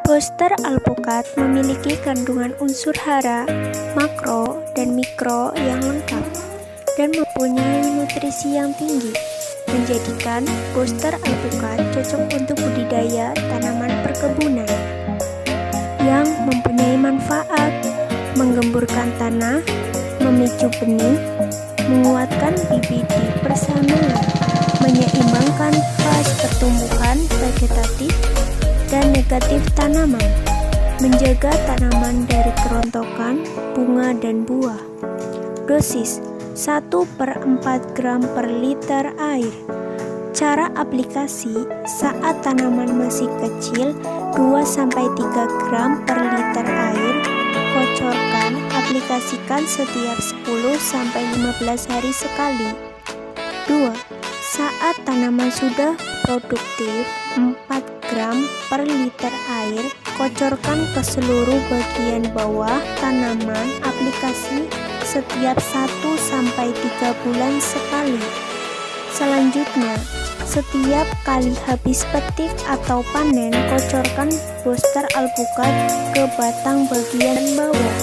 Booster alpukat memiliki kandungan unsur hara, makro, dan mikro yang lengkap dan mempunyai nutrisi yang tinggi, menjadikan booster alpukat cocok untuk budidaya tanaman perkebunan yang mempunyai manfaat, menggemburkan tanah, memicu benih, menguatkan bibit di persamaan, menyeimbangkan fase pertumbuhan vegetatif dan negatif tanaman, menjaga tanaman dari kerontokan, bunga dan buah. Dosis 1/4 gram per liter air. Cara aplikasi saat tanaman masih kecil 2-3 gram per liter air. Kocorkan, aplikasikan setiap 10-15 hari sekali. 2. Saat tanaman sudah produktif 4 gram per liter air, kocorkan ke seluruh bagian bawah tanaman, aplikasi setiap 1-3 bulan sekali. Selanjutnya, setiap kali habis petik atau panen, kocorkan booster alpukat ke batang bagian bawah.